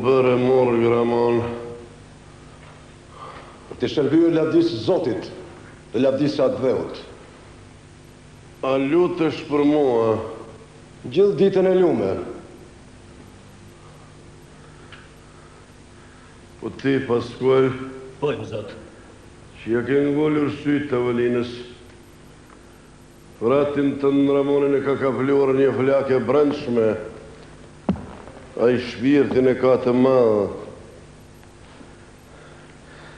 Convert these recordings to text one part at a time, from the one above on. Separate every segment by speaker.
Speaker 1: bërë morë, Gramon.
Speaker 2: Të shërbyrë lavdisë Zotit dhe lavdisë atë dheut.
Speaker 1: A lutesh për mua?
Speaker 2: Gjithë ditën e lume.
Speaker 1: Po ti, Paskual?
Speaker 3: Pojmë, Zot.
Speaker 1: Që ja ke ngollur sytë të vëlinës. Fratin të në Ramonin e ka kapluar një flake brendshme. A i shpirtin e ka të madhë.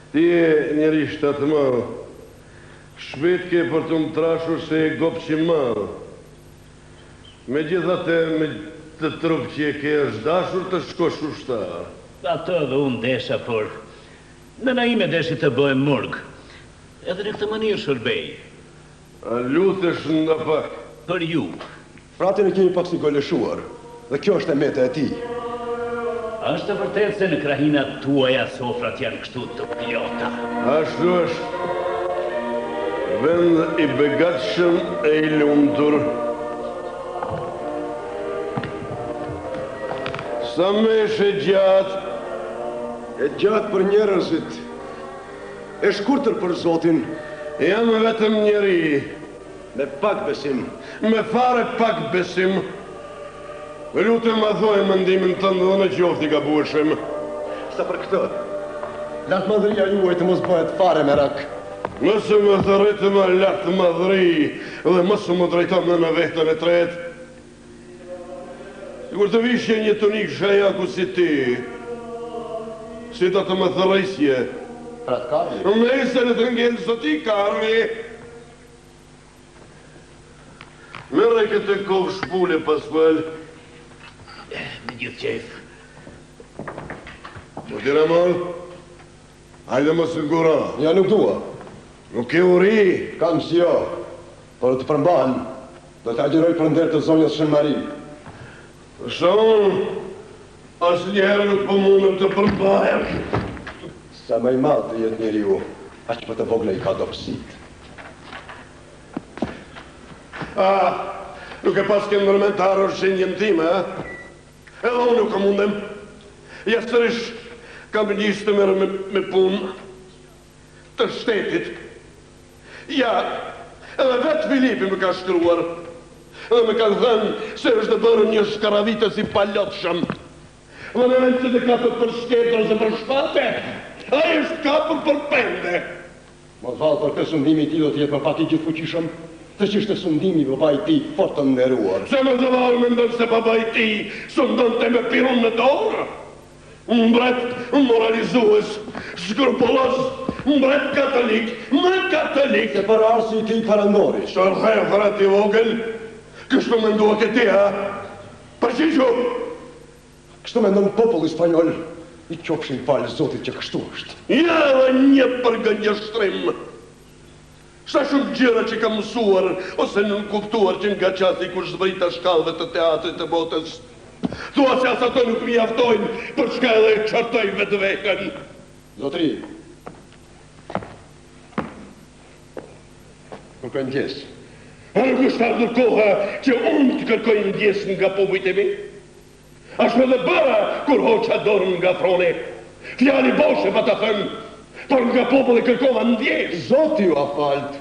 Speaker 1: Ti e njeri shtatë madhë. Shpet ke për të më trashur se e gopë që madhë. Me gjithate me të trup që e ke është dashur të shkosh ushtar.
Speaker 3: Ato dhe unë desha, por nëna ime deshi të bëhem murg. Edhe në këtë mënyrë shërbej.
Speaker 1: A lutesh nda pak?
Speaker 3: Për ju.
Speaker 2: Fratin e kemi pak si goleshuar, dhe kjo është e mete e ti.
Speaker 3: Është të vërtet se në krahinat tuaja sofrat janë kështu të pjota.
Speaker 1: Ashtu është. Vend i begatshëm e i lumtur. Sa mesh e gjatë?
Speaker 2: E gjatë për njerëzit. E shkurtër për Zotin.
Speaker 1: Jam vetëm njeri.
Speaker 2: Me pak besim.
Speaker 1: Me fare pak besim. Lutem ma thoj mendimin tënd dhe në qoftë i gabueshëm.
Speaker 2: Sa për këtë, lartë madhëria juaj të mos bëhet fare merak.
Speaker 1: Mësë më thërritë më lartë madhëri dhe mësë më drejton në vehtën e tretë. Sigur të vishje një tunik shajaku si ti, si do të më thërrisje.
Speaker 2: Frat Karli?
Speaker 1: Me se në të ngellë së ti, Karli. Mere këtë kovë shpule, Paskual.
Speaker 3: Me gjithë qef.
Speaker 1: Po tira mol? Hajde më së ngura.
Speaker 2: Ja, nuk dua.
Speaker 1: Nuk e uri.
Speaker 2: Kam si jo, por të përmbahen, do të agjeroj për ndër të zonjës Shënmari.
Speaker 1: Sa unë, asë njerë nuk po mundëm të përmbahem.
Speaker 2: Sa më i madh të jetë njeri ju, aq për të vogla i ka dopsit.
Speaker 1: Nuk e pas ke nërmentarë shenjën time, Edhe unë nuk e mundem. Ja sërish kam njështë të merë me punë të shtetit. Ja, edhe vetë Filipi më ka shkruar. Edhe me ka thënë se është të bërë një shkaravitës i palotshëm. Dhe në vend që të kapët për shketër ose për shpate, a është kapën për pende.
Speaker 2: Mos valë për këtë sundimi ti do t'jetë më pati gjithë fuqishëm, të që ishte sundimi baba i ti fort të nderuar.
Speaker 1: Se më të valë me ndonë se baba i ti sundon të me piron në dorë. Mbret moralizues, shkrupullos, mbret katolik, më katolik.
Speaker 2: Se për arsi i ti parandori.
Speaker 1: Shërhej, frat i vogël, kështu me ndua këti, ha? Përgjigju!
Speaker 2: Kështu me ndonë populli spanjol, i qopshin falë Zotit që kështu është.
Speaker 1: Ja dhe një përgënjështrim. Sa shumë gjëra që kam mësuar, ose nën kuptuar që nga qati kur zbrita shkallëve të teatrit të botës. Thua se as ato nuk mi aftojnë për shka edhe e qartoj vetë vekën.
Speaker 2: Zotri, nuk e ndjes.
Speaker 1: A nuk është ardhur koha që unë të kërkoj ndjes nga popujt e mi? Ashtu edhe bëra kur hoqa dorën nga froni. Fjali boshe pa të thënë, por nga populli kërkova ndjes.
Speaker 2: Zoti ju a falt.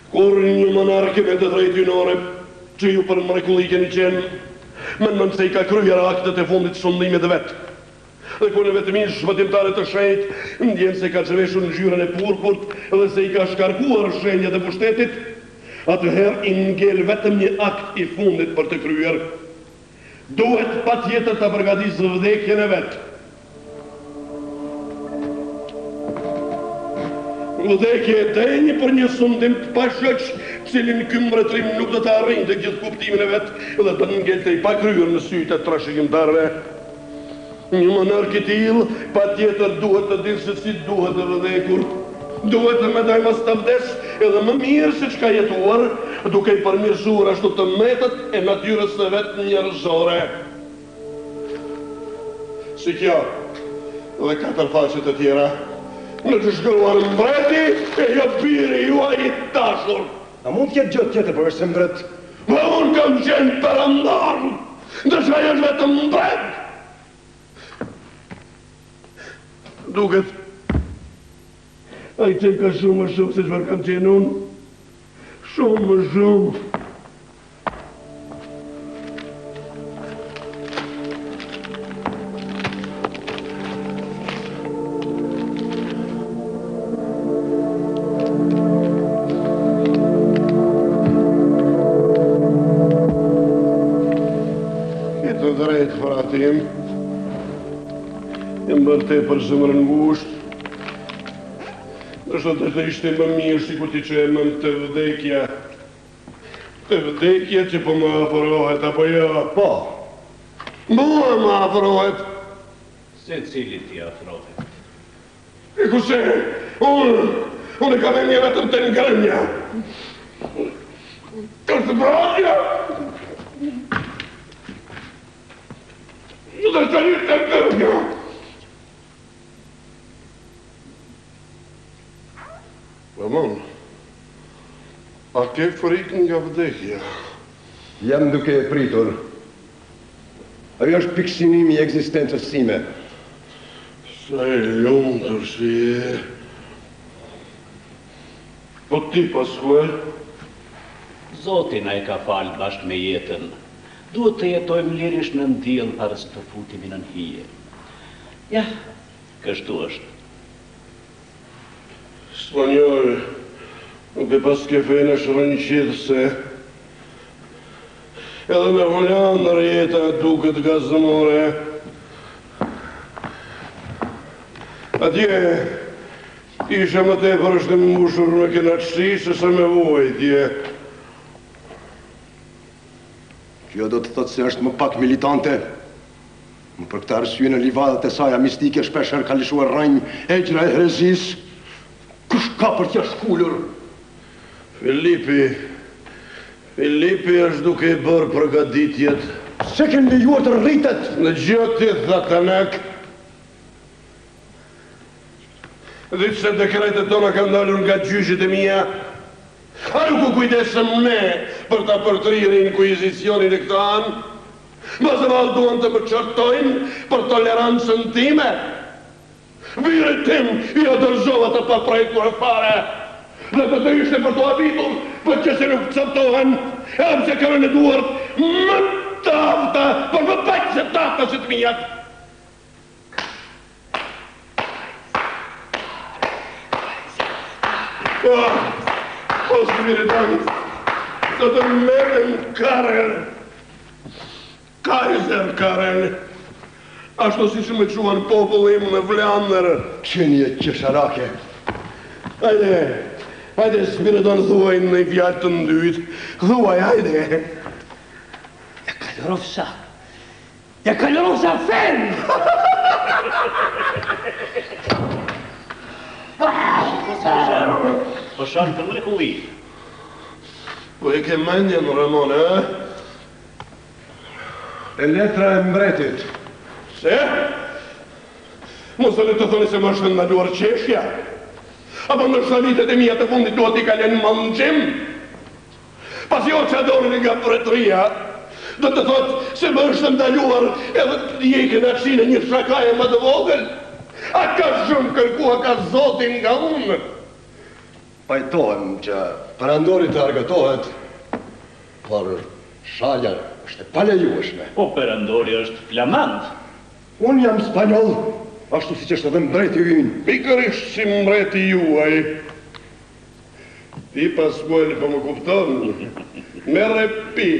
Speaker 1: Kur një monarki me të drejtë hynore, që ju për mrekulli keni qenë, mendon se i ka kryer aktet e fundit sundimit dhe vetë. Dhe kur në vetëmin shpëtimtare të shenjt, ndjen se ka qëveshur në ngjyrën e purpurt dhe se i ka shkarkuar shenjat e pushtetit, atëherë i ngel vetëm një akt i fundit për të kryer. Duhet pa tjetër të përgatisë vdekjen e vetë. Vdekje e denjë për një sundim të pashëq, cilin ky mbretërim nuk do të arrinte gjithë kuptimin e vetë dhe të ngelte i pakryer në sytë e trashëgimtarëve. Një monark i tillë pa tjetër duhet të dinë se si duhet të vdekur. Duhet të mendoj mos të vdes edhe më mirë se çka jetuar, duke i përmirësuar ashtu të metët e natyrës së vetë njerëzore. Si kjo dhe 4 faqe të tjera. Në të shkruar mbreti e jo biri juaj i dashur.
Speaker 2: A mund t'jetë gjë tjetër për është mbret?
Speaker 1: Ma unë kam qenë perandar, ndërsa ajo është vetëm mbret. Duket, ai qenë ka shumë më shumë se çfarë kam qenë unë. Shumë më shumë. Jam bërë tepër zemrën ngushtë. Nështë të ishte më mirë si kur ti që e mëm të vdekja. Të vdekja që po më afrohet, apo jo?
Speaker 2: Po.
Speaker 1: Mua më afrohet.
Speaker 3: Se cili ti afrohet?
Speaker 1: E kuse, unë e ka me një vetëm të ngrënja. Kështë bradja. Dhe që një të ngrënja. Ramon, a ke frikë nga vdekja?
Speaker 2: Jam duke e pritur. Ajo është pikësinimi i ekzistencës time.
Speaker 1: Sa e lumtur si e. Po ti paskuaj?
Speaker 3: Zoti na e ka falë bashkë me jetën. Duhet të jetojmë lirisht në ndjell para se të futemi në hije. Ja, kështu është.
Speaker 1: Spanjore, nuk e pas ke fejnë është rënqithse. Edhe me Hollandër jeta duket gazmore. Atje, isha më tepër është mbushur me kënaqësi se sa me vojtje.
Speaker 2: Kjo do të thotë se është më pak militante. Më për këtë arsye në livadat e saja mistike shpesher ka lëshuar rënjë egjra e herezis. Kush ka për t'ja shkullur?
Speaker 1: Filipi është duke I bërë përgatitjet.
Speaker 2: Se kënë lejuar të rritet?
Speaker 1: Në gjotit dhatanak. Ditë se dekretet tona kanë dalur nga gjyqit e mia. A nuk u kujdesëm ne për ta përtrirë inkuizicionin e këtë anë? Mbas e valë duan të më qërtojnë për tolerancën time? Vire tim I adërzova të paprejtur e fare. Dhe të ishte për të habitur, për që se nuk cëptohen, edhe se kërën e duart më tafta, për më bajtë se tafta se të mijat. O, spiritant, të të merën Karel, Kaiser Karel, ashtu si që me quan popullim në Vlandër.
Speaker 2: Qeni e qesharake.
Speaker 1: Hajde, spiriton, thuaj në fjallë të ndyt. Thuaj, hajde.
Speaker 3: Ja kalorofsa fen! Po shanë të mrekulli.
Speaker 1: Po e ke mendjen, Ramon, e?
Speaker 2: E letra e mbretit.
Speaker 1: Se? Mos të le të thoni se më është ndaluar qeshja? Apo në shëvitet e mija të fundit duhet I kalen mëngjim? Pas jo që adorin nga mbretëria, do të thot se më është ndaluar edhe të jeke në qinë një shakaje më të vogël? A ka shumë kërkua ka zotin nga unë?
Speaker 2: Pajtohem që perandori të argëtohet, por shalja është e palejueshme.
Speaker 3: Po perandori është flamand.
Speaker 2: Unë jam spanjoll, ashtu si që është edhe mbreti ynë.
Speaker 1: Pikërisht si mbreti juaj. Ti paskuel po më kupton, merre pi.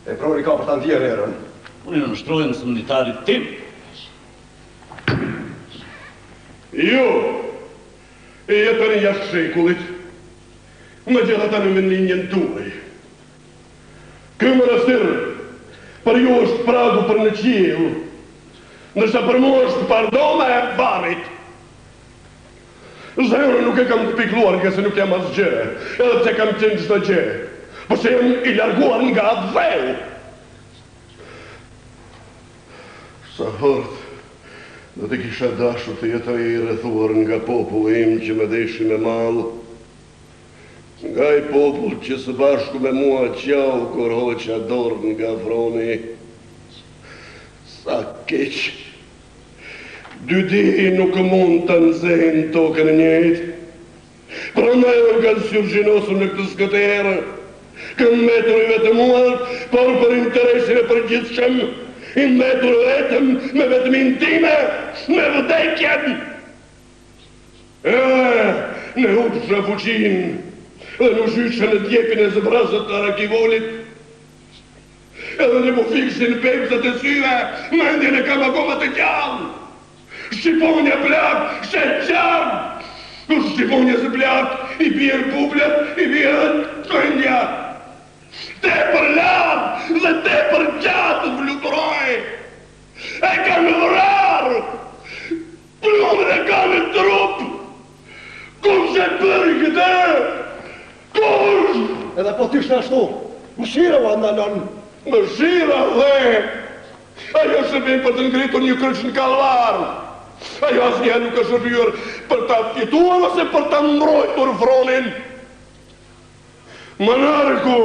Speaker 2: E prori ka për të ndjerë erën.
Speaker 3: Unë në nështrojnë së mditarit tim.
Speaker 1: Jo, e jetën jashtë shekullit, më gjitha të në vendlinjen tuaj. Ky monastir për ju është pragu për në qiell, ndërsa për mua është pardoma e barit. Zemrën nuk e kam të pikluar nga se nuk jam asgjë, edhe pse kam qenë çdo gjë, por se jam I larguar nga dheu. Sa hort Do të kisha dashur të jetoj i rrethuar nga populli im që më deshi me mall, nga i popull që së bashku me mua qau kur hoqa dorë nga froni. Sa keq! Dy di nuk mund të nxehen tokën e njëjtë. Prandaj u kanë surgjinosur në këtë skëterë, kanë mbetur vetëm mua, por për interesin e përgjithshëm, i mbetur vetëm me vetëmin time, me vdekjen. Ne hupsha fuqin, dhe në zhyqën e djepin e zëbrazët të Rakivolit, edhe ne mu fiksin pepsat e syve, mendjen e kam akoma të gjallë. Shqiponja plak, sheqarë! Kur shqiponja së plak, i bjerë bublet, i bjerë këndja. Te për lartë dhe te për gjatë fluturoj. E ka në vrarë, plumën e ka në trup. Kur që bëri këtë? Kur?
Speaker 2: Edhe po t'ishtë ashtu, mëshira u andalon.
Speaker 1: Mëshira dhe, ajo shërbim për të ngritur një kryq në kalvarë. Ajo asnjëherë nuk është rryer për ta fituar ose për ta mbrojtur fronin. Monarku,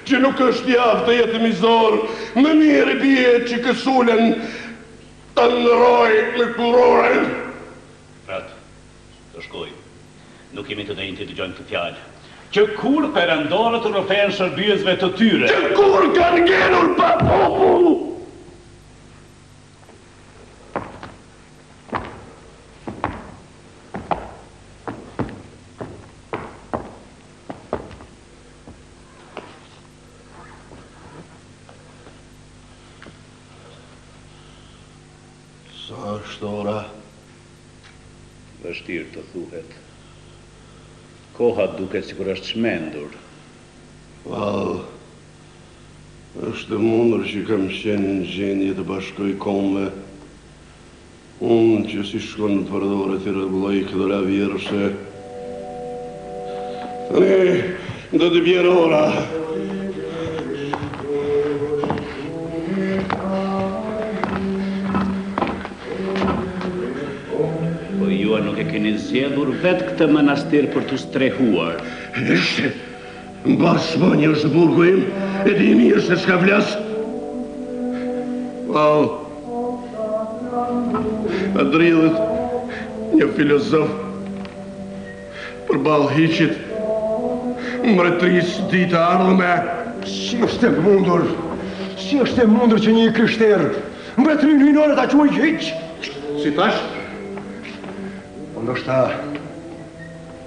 Speaker 1: që nuk është javë të jetë mizor, më mirë bie që kësulen të ndroj me kuroren.
Speaker 3: Fratë, të shkoj. Nuk kemi të dejnë të dëgjojnë të fjallë. Që kur perëndorët të rëfen shërbyesve të tyre?
Speaker 1: Që kur kanë ngelur pa popull? Sa është ora?
Speaker 3: Vështirë të thuhet. Koha duket sikur është shmendur.
Speaker 1: Val, është mundur që kam qenë në gjendje të bashkoj komme. Unë që si shkon në përdore të rregulloj këtë lavjerëse. Tani, do të bjerë ora.
Speaker 3: Nuk e keni zgjedhur vetë këtë manastir për të strehuar.
Speaker 1: Ishte, mbas Spanjë është burgu im, e di mirë se s'ka vlas. Val, a dridhet një filozof përballë hiqit, mbretëris dita ardhme.
Speaker 2: Si është e mundur që një krishterë mbretërin hyjnore ta quaj hiq?
Speaker 1: Si tash?
Speaker 2: Ndoshta,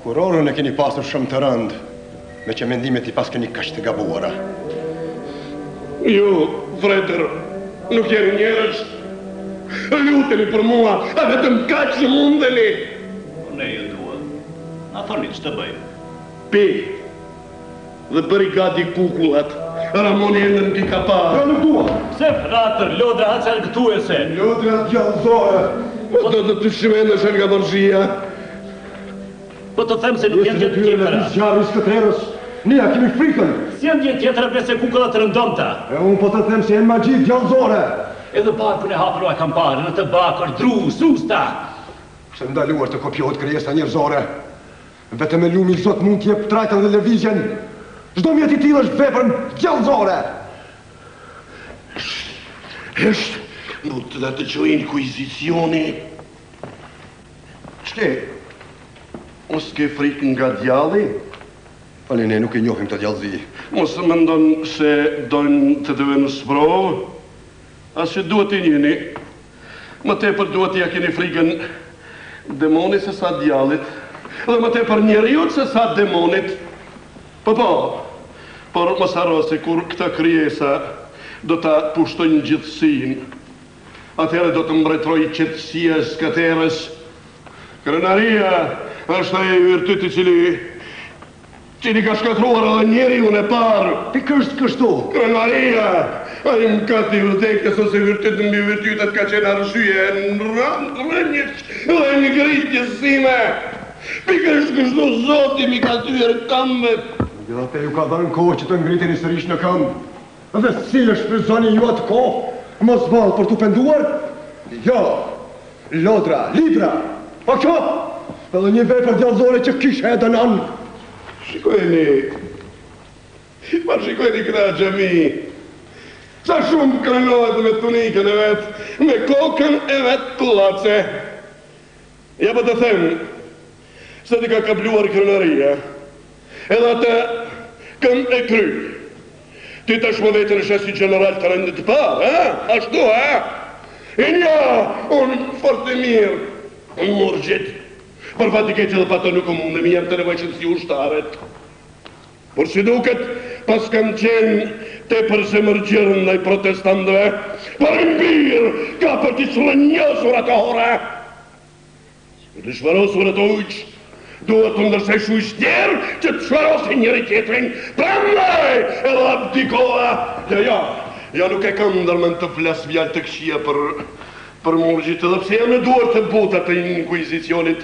Speaker 2: kurorën e keni pasur shumë të rëndë, me që mendimet i pas keni kaq të gabuara.
Speaker 1: Ju, Freder, nuk jeni njerëz. Luteni për mua, a vetëm kaq që mundeni.
Speaker 3: Ne ju dua. Na thoni ç'të bëjmë.
Speaker 1: Pi, dhe bëri gati kukullat. Ramoni endër në ka parë.
Speaker 2: Jo, nuk dua.
Speaker 3: Pse fratër, lodra haçan këtuese?
Speaker 2: Lodra gjallëzore.
Speaker 1: Po do të shmendesh nga dorëzia.
Speaker 3: Po të them se nuk janë gjë tjetër.
Speaker 2: Zjarri skëterës, ne ja kemi frikën.
Speaker 3: Si janë gjë tjetër pse kukullat të rëndomta?
Speaker 2: E unë po të them se janë magji gjallëzore.
Speaker 3: Edhe barkun e hapur kam parë në të bakër, dru, susta.
Speaker 2: Kështë ndaluar të kopjohet krijesa njerëzore. Vetëm e lumi Zot mund t'jep trajtën dhe lëvizjen. Çdo mjet i tillë është vepër gjallëzore.
Speaker 1: Është, mund të të qoj inkuizicioni. Ç'ke? Mos ke frikë nga djalli?
Speaker 2: Fali, ne nuk e njohim të djallëzi.
Speaker 1: Mos mendon se dojnë të të vënë sprovë? As që duhet të njeni. Më tepër duhet ja keni frikën demonit se sa djallit. Dhe më tepër njeriut se sa demonit. Po, por mos harro se kur këta krijesa do ta pushtojnë gjithësinë, atëherë do të mbretëroj qetësia e skëterës. Krenaria është ai virtyti cili ka shkatruar edhe njeriu e parë.
Speaker 2: Pikërisht kështu.
Speaker 1: Krenaria, ai mkati vdekjes ose virtyt mbi virtytet ka qenë arsye në rënjës dhe në ngritjes sime. Pikërisht kështu Zoti mi ka thyer këmbët.
Speaker 2: Megjithatë ju ka dhënë kohë që të ngriteni sërish në këmbë. Dhe cilë shfryzoni ju atë kohë, mos vallë për t'u penduar? Jo, Lodra, libra, pa kjo, edhe një vepër djallëzore që kishe e dënan.
Speaker 1: Shikojeni këta gjemi, sa shumë krenohet me tunikën e vetë, me kokën e vetë të lace. Ja për të them, se ti ka kapluar krenaria, edhe atë kën e kry. Ti tash më vetën e shesi general të rendit të parë, ashtu, E nja, unë fort e mirë, unë mërgjit. Për fatiketi dhe pato nuk mundem, jam të nevojshëm si ushtaret. Por si duket, pas kam qenë te përse mërgjërën nëj protestantëve, për mbirë ka për t'i slënjësur atë hore. Për të shvarosur atë ujqë, duhet të ndërseshu i shtjerë që të shvarosin njëri tjetrin, prandaj edhe abdikoha. Ja nuk e kam ndërmend të flas fjalë të këqija për murgjit, edhe pse jam në duar të buta të inkuizicionit.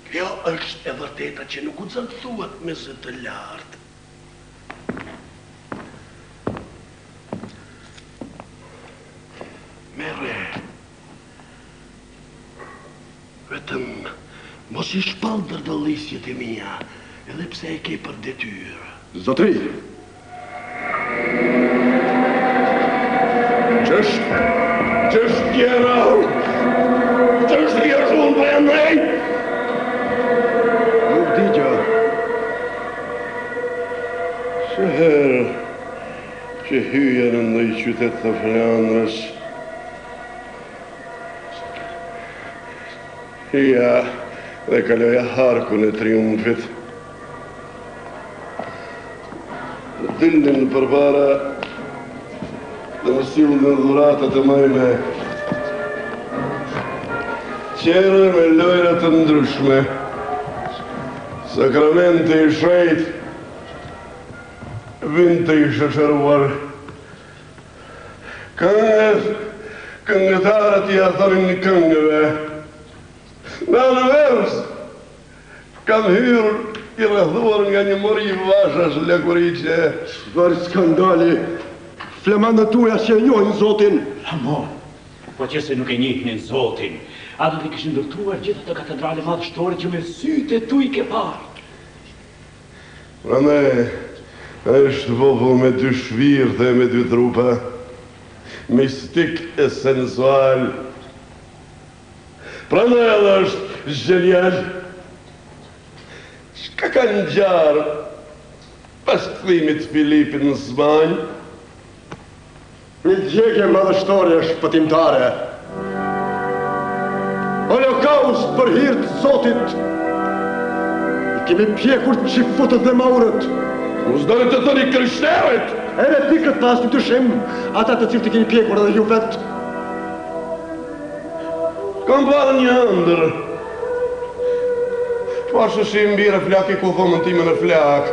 Speaker 1: Kjo është e vërteta që nuk u thuhet me zë të lartë. Merre. Vetëm mos i shpallër dallisjet e mia, edhe pse e ke për detyrë.
Speaker 2: Zotri!
Speaker 1: Qështë tjera, qështë vjeshun për e nej?
Speaker 2: Nuk di gjë.
Speaker 1: Se herë që hyja në ndoj qytet të Flandrës, hyja dhe kaloja harkun e triumfit. Dillin përpara dhe më sillën në dhuratat e majme, qere me lojrat të ndryshme, sakramente i shrejt, vinte i shëqëruar. Këngëtarët i athonin një këngëve. Në vers, kam hyrë i rrëdhuar nga një mori vashash lëkuriqe.
Speaker 2: Çfarë skandali! Flamandët tuja që e njohin Zotin.
Speaker 3: Ramon, po që se nuk e njihnin Zotin, a do t'i kishin ndërtuar gjithë të katedrale madhështore që me sytë e tu i ke parë.
Speaker 1: Prandaj, është popull me dy shvirë dhe me dy trupa, mistik e sensual. Prandaj edhe është genial. Çka ka ngjarë pas kthimit Filipit në Spanjë?
Speaker 2: Një djegje madhështore shpëtimtare. Holokaust për hir të Zotit. I kemi pjekur qifutët dhe maurët.
Speaker 1: U s'doni të thoni krishterët?
Speaker 2: Eretikët pas një dyshim, ata të cilët i keni pjekur edhe ju vetë.
Speaker 1: Kam parë një ëndër. Pashë shi mbire flak i ku thomën time në flak.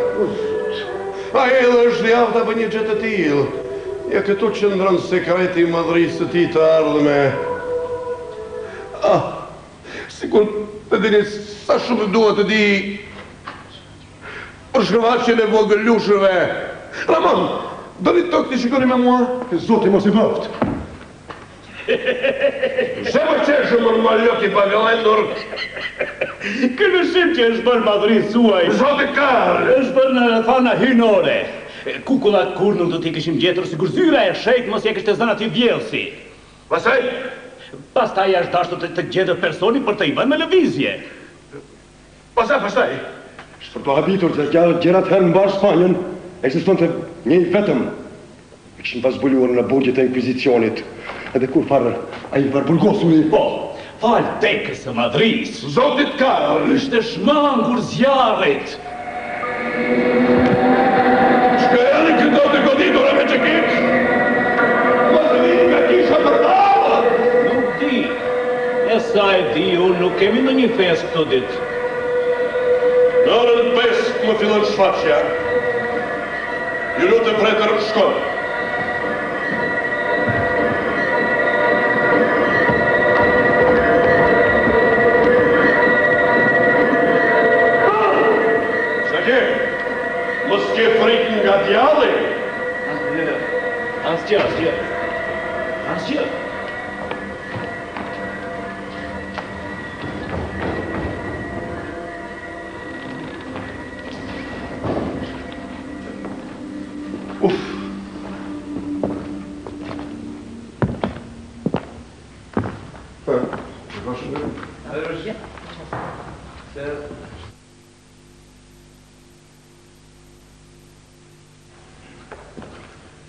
Speaker 1: A edhe është javta për një gjë të tillë. Ja këtu qëndron sekreti i madhërisë së tij të ardhme. Sikur të dini sa shumë duhet të di për shkëvaqjen e vogëlushëve. Ramon, doni tokë të shikoni me mua?
Speaker 2: Zoti mos i bëft.
Speaker 1: Se më qeshë më malot i pavendur.
Speaker 3: Këllëshim që është bërë madhërisë suaj.
Speaker 1: Zoti Karl!
Speaker 3: është bërë në thana hynore. Kukullat kur nuk do t'i kishim gjetur, sigur zyra e shejt mos je kishte zënë aty vjellësi.
Speaker 1: Pastaj?
Speaker 3: Pastaj është dashur të gjetë personi për të i vënë në lëvizje.
Speaker 1: Pastaj?
Speaker 2: Për të habitur të gjërat herë në mbar Spanjën, ekzistonte një i vetëm. E kishin pas zbuluar në burgjet e inkvizicionit. Edhe kur farë ai varburgosuri.
Speaker 3: Po, fal tekës së madhërisë.
Speaker 1: Zotit Karl!
Speaker 3: Ishte shmangur zjarrit.
Speaker 1: Shka janë i këto të goditur e me që kish? Mos e vini nga kisha për dalë!
Speaker 3: Nuk di. E sa e di, unë nuk kemi në një fest këto ditë.
Speaker 1: Në orën 5 më fillon shfaqja. Ju lutem pretër shkoj. Mos ke frikë nga djalli?
Speaker 3: Asgjë.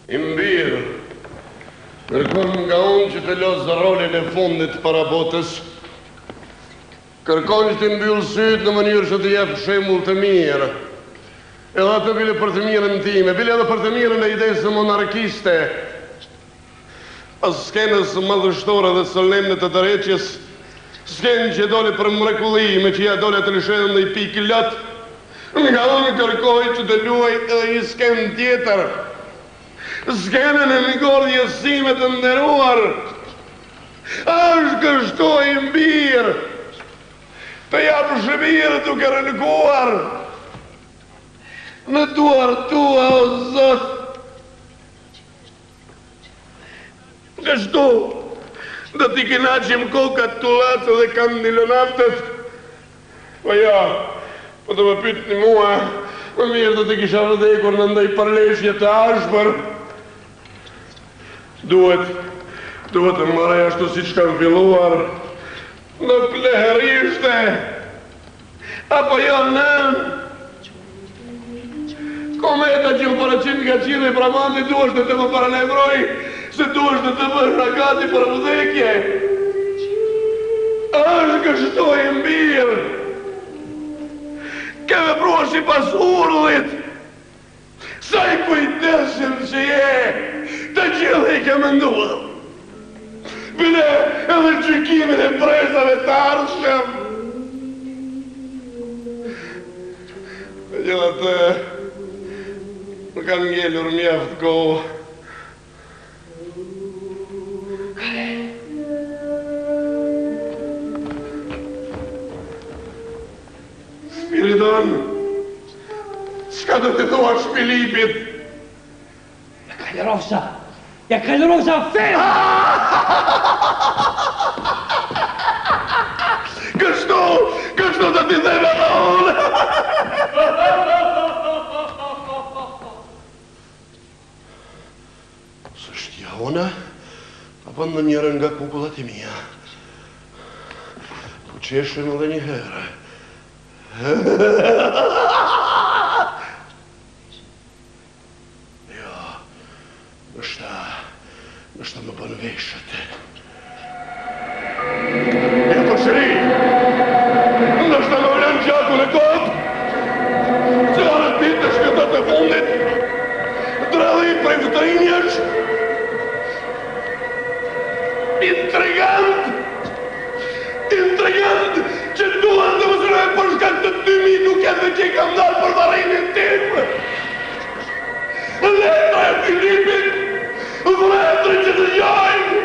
Speaker 1: Imbir, kërkon nga unë që të losë rolin e fundit para botës. Kërkon që të mbyllë sytë në mënyrë që të jepë shembull të mirë. Edhe atë bile për të mirën time, bile edhe për të mirën e idesë monarkiste. Pas skenës madhështore dhe solemne të tërheqjes, skenë që dole për mrekullime, që ja dole të lëshedhëm dhe i pikë latë, nga unë kërkoj që të luaj edhe një skenë tjetër. Skenën e ngordhjesime të nderuar. Ashtë kështoj mbirë, të japë shëmirë duke rënkuar në duar tua, o Zot. Kështu, do t'i kënaqim kokat tullatë dhe kandilonatët. Po ja, po të më pyetni mua, më mirë do t'i kisha vdekur në ndaj përleshje të ashpër. Duhet të mërej ashtu si që kanë filluar në pleherishte, apo jo nën. Kometa që më paraqin nga qile i Bramandi duesh të më paralajmëroj se duesh të bësh ragati për vdekje. Është kështu e mbirë. Ke vepruar si pas urdhit. Sa i kujdesim që je, të gjithë i ke menduar. Bile edhe gjykimin e brezave të ardhshëm. Të gjithë atë më kanë ngellur mjaft kohë. Spiridon, çka do të thua Shpilipit?
Speaker 4: Ja Kalrosa ferm!
Speaker 1: Kështu do t'i theve dhe unë! S'është jahona, apo në njërën nga kukullat e mija. Po qeshëm edhe një herë. Nështë më bënë veshët. E të shri, nështë më vlenë gjaku në kopë, që arë ditë të shkëtët e fundit, dradhi prej vëtërinjesh, intrigant, që duan të mësërë për shkak të 2000 duke dhe që i kam dalë për varinin tim. Letra e Filipit, vretëri që të gjajnë.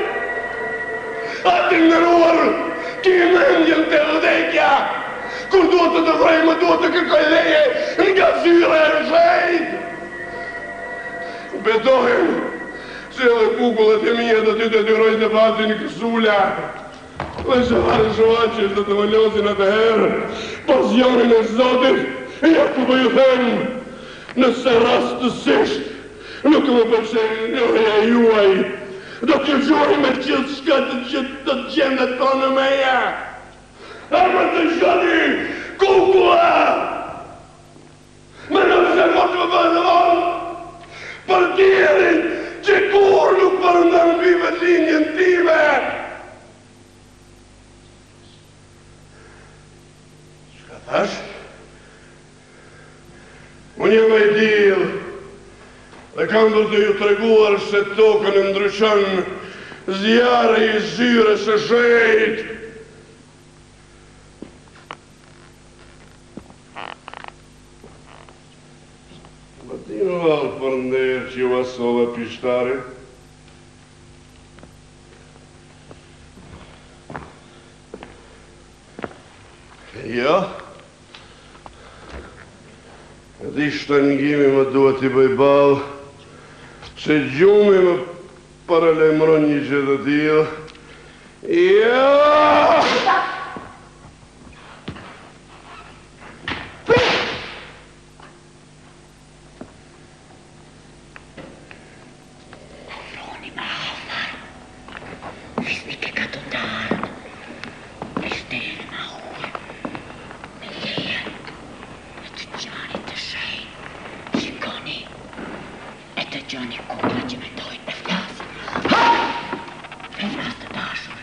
Speaker 1: Ati nderuar, ki mendjen të vdekja. Kur duhet të vrejmë, duhet të kërkoj leje nga zyre e shejt. Betohem, se edhe kukullet e mija do ty të dyroj të batin kësula. Dhe shëvarë shoaqës dhe të më losin atë herë, pasionin e Zotit, ja ku po ju them, nëse rastësisht nuk më përshenë njohja juaj, do t'ju gjuaj me gjithë shka të gjendet pra në meja. Arme të shkati, kukula! Me nëse më të më bëjë në valë, për tjerin që kur nuk përndën vive linjën time. Shka thash? Unë jam e dilë, dhe kam për të ju treguar se tokën e ndryshon zjarë i zyre së shejt. Më ti në valë për nderë që ju asove pishtare. Ja, edhe ishtë të ngimi më duhet i bëj balë, se gjumi më paralemron një që të tjilë. Ja!
Speaker 5: gjëni kukla që me dojt me flasë. Me flasë të dashur.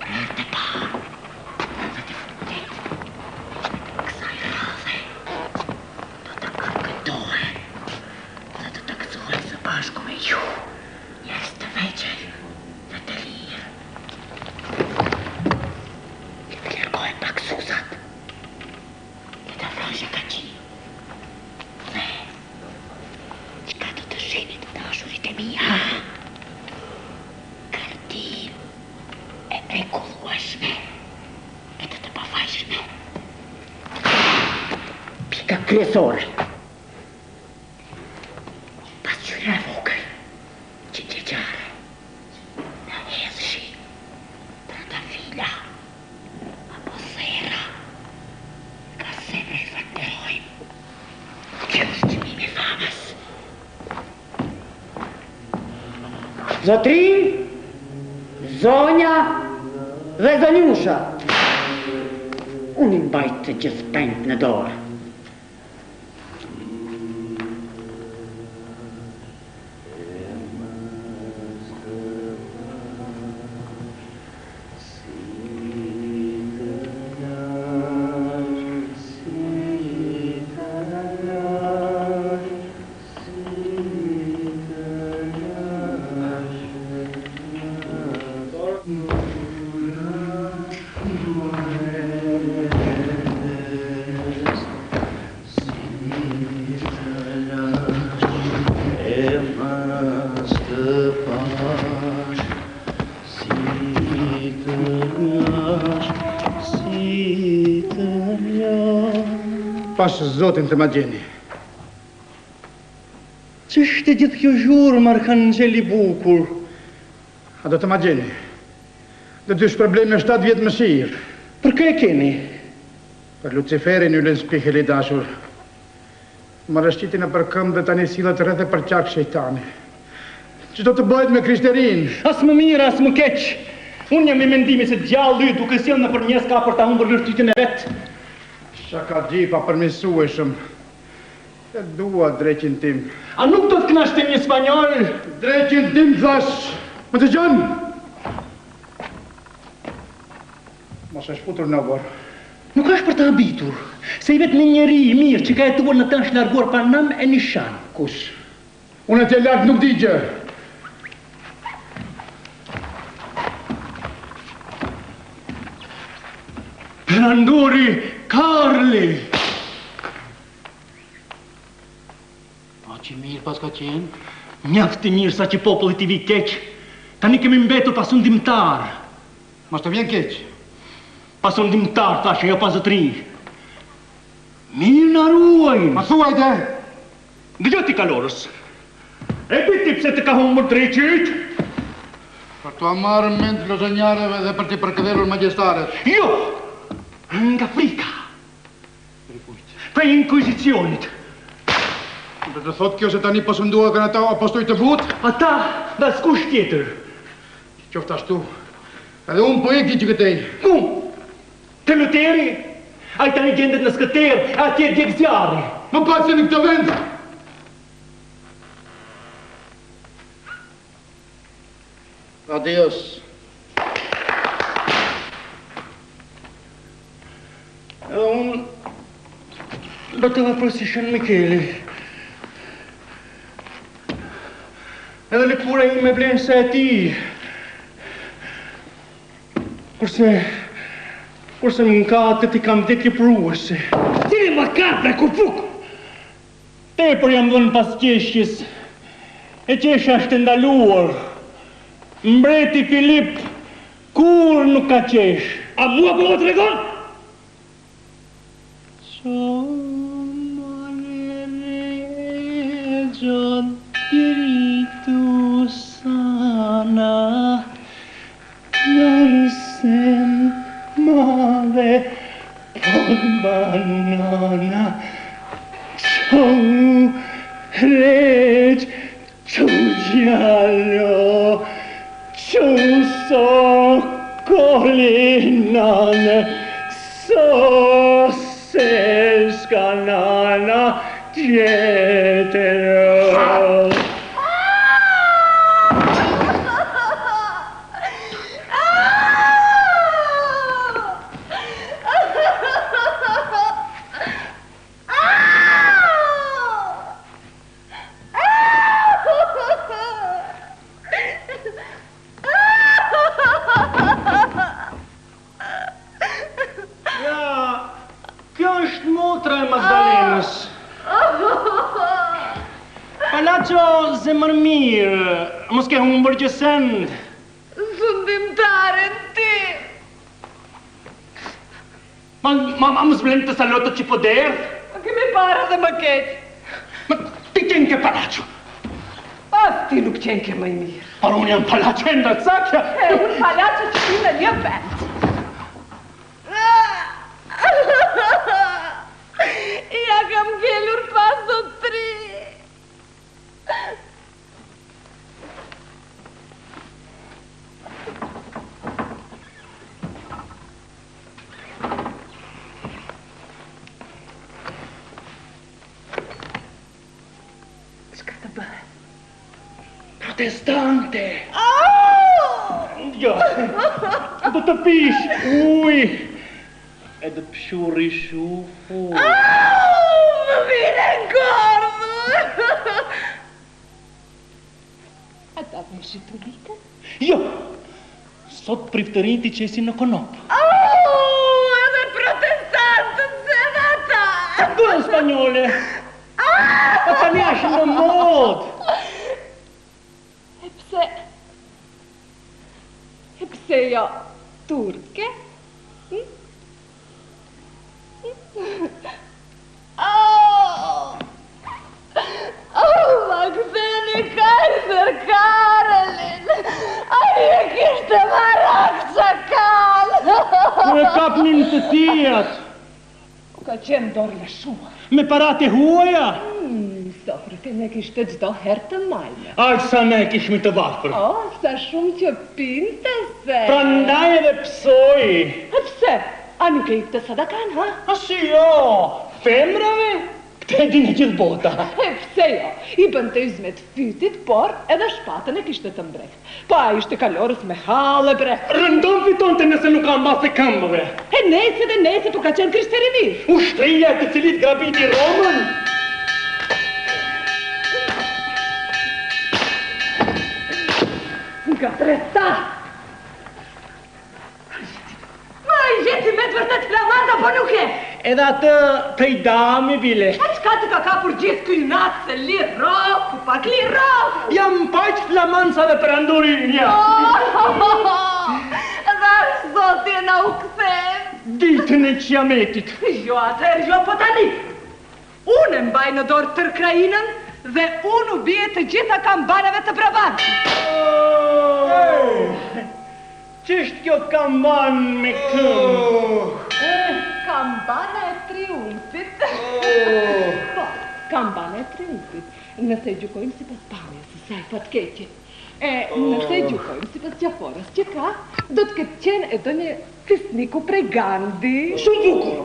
Speaker 5: Rërë të parë. Dhe të fundit. Kësaj radhe. Do të kërkëtohen. Dhe të të këzohen së bashku me ju. Njerëz të vegjël dhe të lirë. Le të lërgohen pak suzat. Le të vrojshë kaqin. Dhe qka do të shihni të dashurit e mia? Kardin e mrekullueshme e të pafajshme. Pika kryesore. Pasqyria e vogël që gjegjare në hedhshi, trëndafila apo thera, ka seme i faterojmë. Kjo është qëmimi famës.
Speaker 4: Zotrin, zonja dhe zonjusha.
Speaker 5: Unë i mbajt të gjithë penjt në dorë.
Speaker 6: Pas zotin të ma gjeni.
Speaker 4: Ç'është gjithë kjo zhurmë, Arkanxheli bukur?
Speaker 6: A do të ma gjeni? Dhe dysh probleme 7 vjetë mësirë.
Speaker 4: Për kë e keni?
Speaker 6: Për Luciferin ju lën spiheli dashur. Më rëshqitin e për këmbë dhe tani sillet rreth e për qak shejtani. Që do të bëhet me Krishterin?
Speaker 4: As më mirë, as më keq. Unë jam i mendimit se djalli yt duke sjellë nëpër njerëz ka për ta humbur vërtetën e vet.
Speaker 6: Shaka gjipa përmirësueshëm. E dua dreqin tim.
Speaker 4: A nuk do të kënaqte një spanjol?
Speaker 6: Dreqin tim thash. Më dëgjon? Mos e shfutur në vor.
Speaker 4: Nuk është për të habitur, se i vetë një njeri i mirë që ka jetuar në të është larguar pa nam e nishan.
Speaker 6: Kush? Unë të lartë nuk di gjë.
Speaker 4: Perandori Karli!
Speaker 7: A që mirë pas ka qenë?
Speaker 4: Mjaftë i mirë sa që popullit i vi keq. Tani kemi mbetur pasundimtar.
Speaker 6: Mos të vjen keq.
Speaker 4: Pasundimtar, thashe, jo pas zotri. Mirë na ruajnë.
Speaker 6: Ma thuajte!
Speaker 4: Dëgjoj ti kalorës. E ti pse të ka humbur dreqit?
Speaker 6: Për t'u marrë mend lozonjarëve dhe për t'i përkëdhelur magjestaret.
Speaker 4: Jo! Nga frika. Prej inkvizicionit.
Speaker 6: Dhe të thot kjo se tani posundua kanë ata apostoj të but?
Speaker 4: Ata dhe s'kush tjetër.
Speaker 6: Qoftë ashtu. Edhe unë po e që këtej.
Speaker 4: Ku? Të Luteri? A i tani gjendet në skëter, a atje djek zjarri.
Speaker 6: Më pacje në këtë vend! Adios.
Speaker 4: Edhe unë do të dhe përsishën Mikeli. Edhe lëkura i me blenë se e ti. Kurse më ka të ti kam dhekje pruese. Cili më ka pre kur fuk? Te për jam dhënë pas qeshjes. E qeshja është ndaluar. Mbreti Filip kur nuk ka qesh. A mua po më të regon? Gjon spiritu sana Nërsen male pod banana Qo reg Qo giallo Qo socolinane So sescanana Dietro Palacio zemër mirë, mos ke humbër që send.
Speaker 5: Zundimtaren ti.
Speaker 4: Ma mos vlen të salotët që po derë?
Speaker 5: Ma kemi para dhe më keq.
Speaker 4: Ma ti qenë ke Palacio.
Speaker 5: As ti nuk qenë ke më i mirë.
Speaker 4: Por unë jam Palacio e nda cakja.
Speaker 5: Unë Palacio që ti në një vend. Ja kam gjelur pas do 3. Çka të bëhet?
Speaker 4: Protestante! Jo, do të pish uj, e do të pshurri shufu.
Speaker 5: Më vire gordhur! A ta më shitulikën?
Speaker 4: Jo, sot priftërin ti qesi në konop.
Speaker 5: Edhe protestantët se dhe ata!
Speaker 4: Dua në spanjole, e ta njashë në mod.
Speaker 5: E pse jo turke? Ma këtheni Kaiser Karolin! Ai e kishte marak çakal!
Speaker 4: Ku e kapnin të tijat?
Speaker 5: Ka qenë dorë lëshuar.
Speaker 4: Me parate huaja?
Speaker 5: Sofrët e ne kishte gjdo herë të majme.
Speaker 4: Aqë sa ne kishmi të vafër.
Speaker 5: Sa shumë që pinte se...
Speaker 4: Prandaj edhe psoj.
Speaker 5: E pse? A nuk e ikte sadakan, ha?
Speaker 4: A si jo, femrave? Këte din e gjithë bota.
Speaker 5: E pse jo, i bënte izmet fytit, por edhe shpatën e kishte të mbrekë. Po a ishte kalorës me halë bre.
Speaker 4: Rëndon fitonte nëse nuk ka mbas e këmbëve.
Speaker 5: E nese dhe nese, po ka qenë krishteri mirë.
Speaker 4: Ushtria të cilit grabiti Romën.
Speaker 5: Nga treta. Ma i gjeti me të vërtet flamanta, po nuk e.
Speaker 4: Edhe atë prej dami bile.
Speaker 5: A qka të ka kapur gjithë këj natë se li roku, pak li roku.
Speaker 4: Jam paq flamancave për andorinja.
Speaker 5: Dhe zoti e na u kthem.
Speaker 4: Ditën e qiametit.
Speaker 5: Jo atër, jo po tani. Unë e mbaj në dorë tër krainën dhe unë u bje të gjitha kambanave të Brabantit.
Speaker 4: Qështë kjo kamban me këmë?
Speaker 5: Kambana e triumfit. Po, kambana e triumfit. Nëse gjukojmë si pas pamjes, së saj fatkeqe. Nëse gjukojmë si pas gjaforës që ka, do të këtë qenë e do një fisniku prej Gandhi.
Speaker 4: Shumë bukur!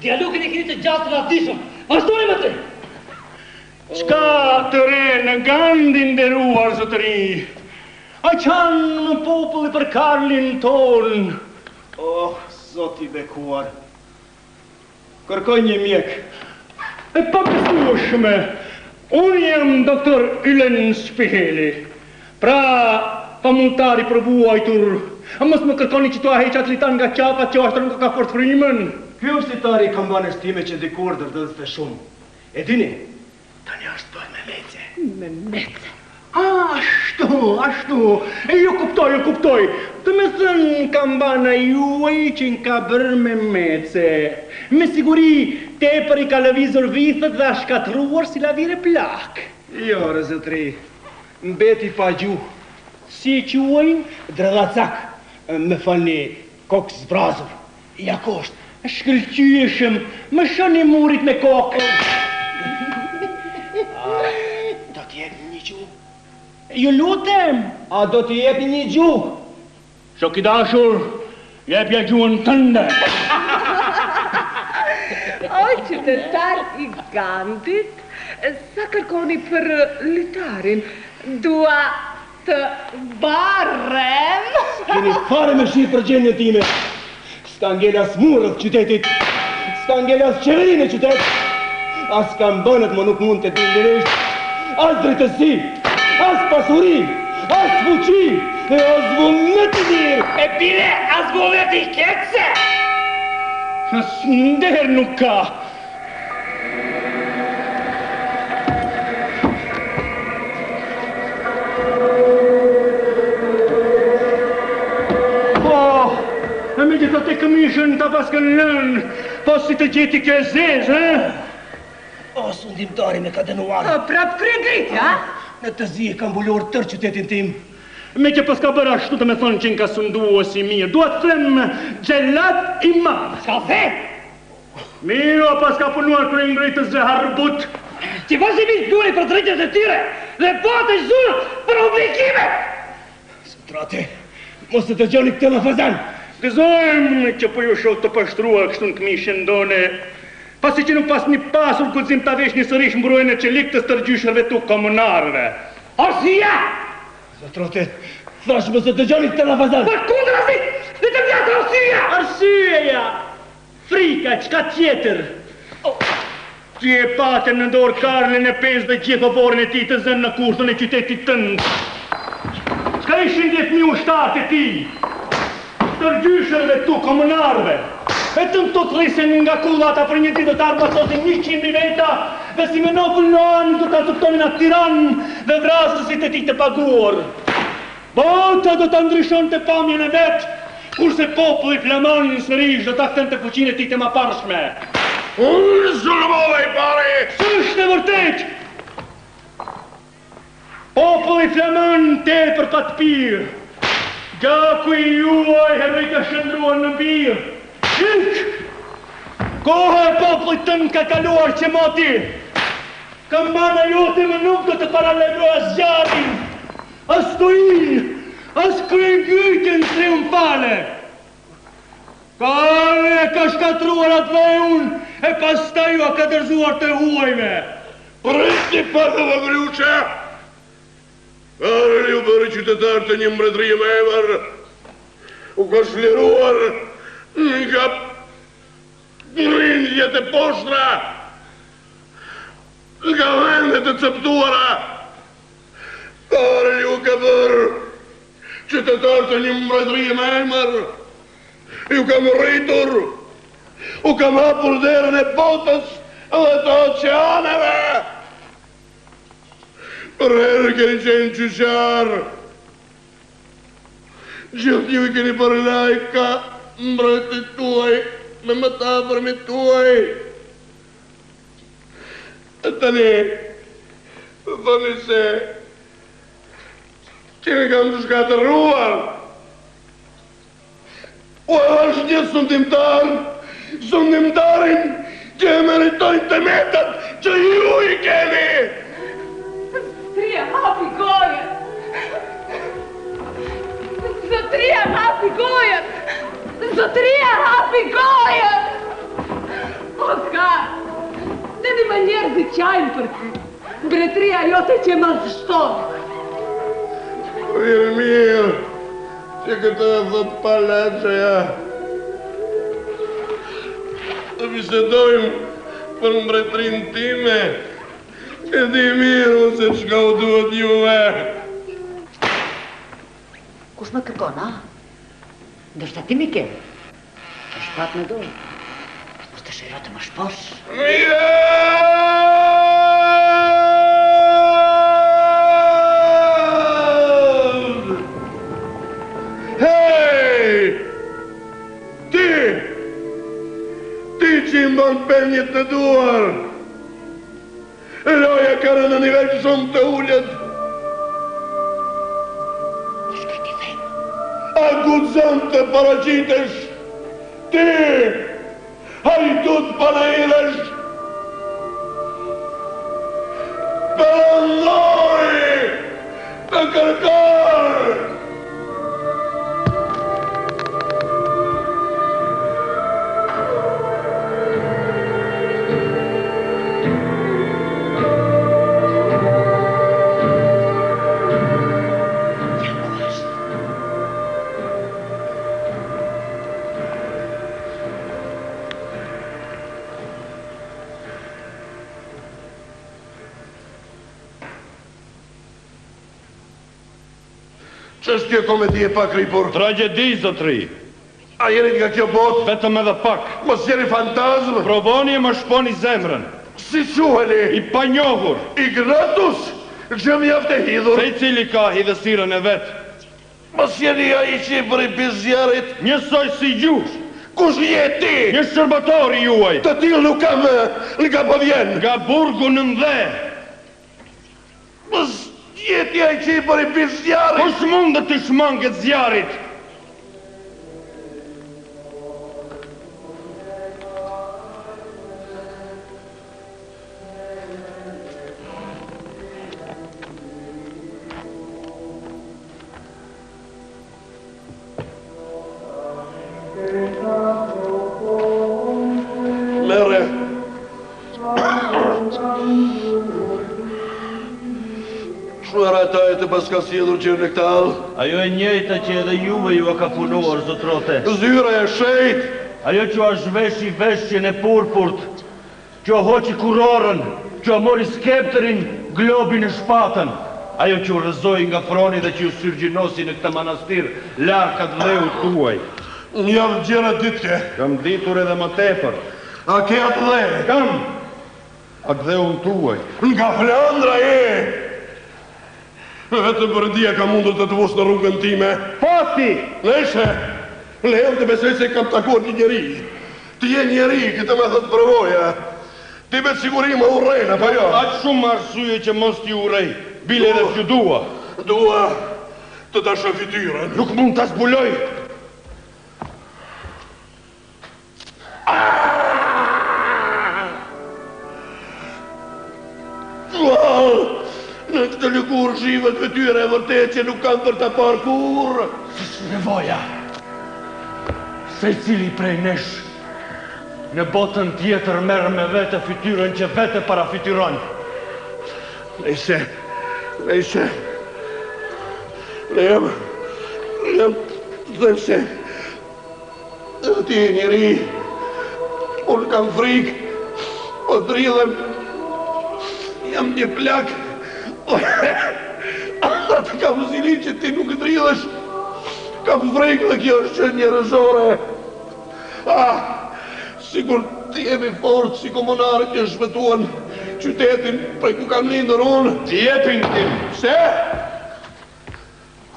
Speaker 4: Dialogin e kini të gjatë të latishëm. Vazhdojmë më të! Qka të re në Gandhi nderuar zotëri? A qanë në populli për Karlin tonë?
Speaker 2: Zoti bekuar. Kërkoj një mjek.
Speaker 4: E pakësueshme, unë jam doktor Ylen Spiheli. Pra, pamultari përvuajtur, a mos më kërkoni që tu a heqat litan nga qapat që ashtë nuk ka fort frimën.
Speaker 2: Ky është litari i kambanës time që dikur dërdëzte shumë. E dini, tani është bëhet me mece.
Speaker 5: Me mece.
Speaker 4: Ashtu, e ju kuptoj. Të me thënë kambana juaj që n'ka bërë me mece. Me siguri, tepër i ka lëvizur vithët dhe a shkatruar si lavire plak.
Speaker 2: Jo, rëzëtri, mbeti pa gjuh.
Speaker 4: Si e quajnë?
Speaker 2: Dredhacak, me falni kokë zbrazur. Ja kosht.
Speaker 4: Shkëlqyeshëm, më shoni murit me kokë.
Speaker 2: Do t'jep një gjuh.
Speaker 4: Ju lutem.
Speaker 2: A do t'i jepi një gjuh?
Speaker 4: Shok i dashur, jepja gjuhën tënde.
Speaker 5: O, qytetar i Gandhit, sa kërkoni për litarin? Dua të barem?
Speaker 2: Keni fare me shi për gjenjën time. S'ka ngelas murët qytetit, s'ka ngelas qeverinë e qytet, as kambanët më nuk mund të t'indirisht, as drejtësi, as pasuri, as fuqi, e as vullnet i dirë.
Speaker 4: E bile, as vullnet i ketse! As nder nuk ka. do të këmishën të paskën lënë, po si të gjeti kjo zezë,
Speaker 8: O, sundimtari me ka dënuar.
Speaker 5: Prap krye gritë, ha?
Speaker 8: Në të zi e kam mbuluar tërë qytetin tim.
Speaker 4: Me që pas ka bërë ashtu të me thonë që në ka sunduo si mirë, duhet të them gjelat I madhë.
Speaker 5: Ska the?
Speaker 4: Miro pas ka punuar kërë ngritës dhe harbut.
Speaker 5: Që vazhdimisht duhej për drejtës e tyre dhe botë zurë për obligime.
Speaker 8: Sotrate, mos të dëgjoni këtë lafazan.
Speaker 4: Dëzojmë që po ju shoh të pashtrua kështu në këmishën ndone, pasi që nuk pas një pasur guxim të avesh një sërish mbrojnë e qelik të stërgjysherve tu komunarve.
Speaker 5: Arsia!
Speaker 8: Sotrate, thash mos të dëgjoni këtë lafazan.
Speaker 5: Për kundra si, dhe të vjatë arsia!
Speaker 4: Arsyeja! Frika, qka tjetër? Ti e patën në dorë karlin e pes dhe gjithë oborin e ti të zënë në kurthën e qytetit tëndë. Qka ishin djetë një ushtarët e ti? Stërgjysherve tu komunarve. Vetëm të thrisën nga kullata për një ditë të armatosin 100 veta dhe si me nopull në anë do të atuptonin atë Tiranë dhe vrasësit e ti të paguar. Bota do të ndryshon të pamjen e vetë, kurse populli flaman sërish do të akten të fuqin e ti të ma parshme.
Speaker 1: Unë sulmove pare!
Speaker 4: Sështë e vërtet! Populli flaman te për patë pirë. Gjaku I juaj herë ka shëndruar në birë. Shik! Koha e popullit tënë ka kaluar që moti. Kambana jote më nuk do të paralelo as gjarin, as tojin, as kryengytjen triumfale. Kare ka shkatruar atë dhe unë, e pastaj ju a ka dërzuar të huajme.
Speaker 1: Rriti parë dhe vëgryushe! Kare ju bërë qytetar të një mbretërie me emër, u ka shliruar nga rindjet e poshtra, nga vendet e cëptuara. Kare ju ka bërë qytetar të një mbretërie me emër, ju kam rritur, u kam hapur derën e botës dhe të oceaneve. Për herë keni qenë qyqarë, gjithë ju I keni përlaj ka mbretit tuaj me më ta përmi tuaj. E tani, thoni se qeni kam të shkatëruar. O është një sundimtarin që e meritojnë të metët që ju I keni.
Speaker 5: Zotria, hapi gojën! Zotria, hapi gojën! Zotria, hapi gojën! O, ka! Në një mënjerë zë qajnë për ty. Mbretëria jote që më zështonë.
Speaker 1: Mirë, që këtë e thot palaceja. Të bisedojmë për mbretërinë time. E di mirë unë se çka u duhet juve.
Speaker 5: Kush më kërkon, a? Ndërsa ti mi ke. Të shpat në dojë. Mos të shëro të më shposh.
Speaker 1: Mirë! Hej! Ti që I mban penjet në duar, loja ka rënë në nivel shumë të ullët.
Speaker 5: Shka ti them?
Speaker 1: A guxon të paraqitesh? Ti, hajdut panajlesh? Përëndoj të kërkar! Ç'është kjo komedi e pak ripur?
Speaker 9: Tragedi, zotri.
Speaker 1: A jeni nga kjo botë?
Speaker 9: Vetëm edhe pak.
Speaker 1: Mos jeni fantazm?
Speaker 9: Provoni e më shponi zemrën.
Speaker 1: Si quheni?
Speaker 9: I panjohur.
Speaker 1: Ignatus? Që mjaft e hidhur?
Speaker 9: Se I cili ka hidhësirën e vetë.
Speaker 1: Mos jeni ai që I bëri bizjarit?
Speaker 9: Njësoj si ju.
Speaker 1: Kush je ti?
Speaker 9: Je shërbatori juaj.
Speaker 1: Të tillë nuk kam nga po vjen.
Speaker 9: Nga burgu në Ndhe.
Speaker 1: Mos jeti ai që i bëri bish zjarit.
Speaker 9: Kush mund të shmanget zjarit?
Speaker 1: Merre. Shmuar ata e të paska sjellur që në këta hall.
Speaker 9: Ajo e njëjta që edhe juve ju ka punuar, zotrote.
Speaker 1: Zyra e shejt.
Speaker 9: Ajo që a zhveshi veshjen e purpurt, që a hoqi kurorën, që a mori skepterin, globin e shpatën. Ajo që u rëzoi nga froni dhe që u syrgjinosi në këtë manastir, larkat dheut tuaj.
Speaker 1: Jam gjera ditke.
Speaker 9: Kam ditur edhe më tepër.
Speaker 1: A ke atë dhe?
Speaker 9: Kam! A dheun tuaj.
Speaker 1: Nga Flandra je! Vetëm për dia ka mundur të të vos në rrugën time.
Speaker 9: Fati!
Speaker 1: Neshe, lejon të besoj se kam takuar një njeri. Ti je njeri, këtë me thëtë përvoja. Ti me sigurim më urrejnë, apo jo?
Speaker 9: Aqë shumë arsye që mos t'i urej, bile edhe që dua.
Speaker 1: Dua të dasha fytyrën.
Speaker 9: Nuk mund t'a zbuloj.
Speaker 1: Në këtë lëkur zhivet fytyra e vërtet që nuk kam për të parë kur.
Speaker 9: S'është nevoja. Se cili prej nesh në botën tjetër merr me vete fytyrën që vete parafytyron.
Speaker 1: Lejse, le jam të them se ti e njeri, unë kam frikë, po dridhem, jam një plak, atë kam zilin që ti nuk dridhesh, kam frikë dhe kjo është që njerëzore. Sigur ti jemi fort si komunarët që shpëtuan qytetin prej ku kam lindur unë.
Speaker 9: Ti jepin tim.
Speaker 1: Se?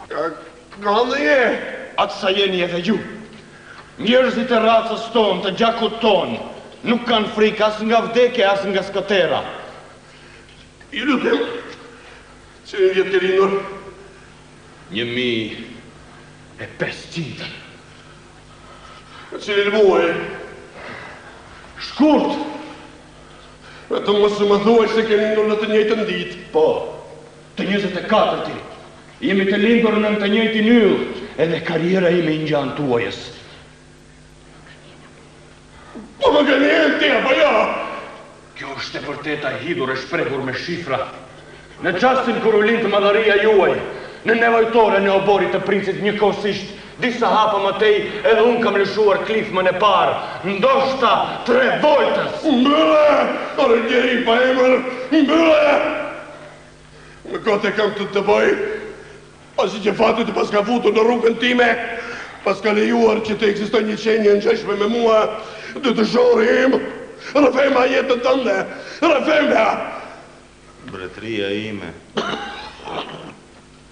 Speaker 1: Ka dhe je?
Speaker 9: Atë sa jeni edhe ju. Njerëzit e racës tonë, të gjakut tonë, nuk kanë frikë as nga vdekje, as nga skotera.
Speaker 1: I lutem, cilin vjetë të lindur?
Speaker 9: 1500.
Speaker 1: Cilin muaj?
Speaker 9: Shkurt!
Speaker 1: Vetëm mos më thuaj se ke lindur në të njëjtën ditë.
Speaker 9: Po, të 24-ti. Jemi të lindur në të njëjtin yll, edhe karriera ime i ngjan tuajës.
Speaker 1: Po më gënjen ti, apo jo?
Speaker 9: Kjo është e vërteta hidhur e shprehur me shifra. Në çastin kur u lind madhëria juaj, në nevojtore në oborit të princit njëkohësisht, disa hapa më tej edhe unë kam lëshuar klifmën e parë, ndoshta 3 voltës.
Speaker 1: Mbylle! Orë njeri pa emër, mbylle! Në kote kam të bëj, pasi që fati të pas ka futur në rrugën time, pas ka lejuar që të eksistoj një qenje në gjeshme me mua, dhe të shorim, rëfema jetën tënde, rëfema!
Speaker 10: Mbretëria ime,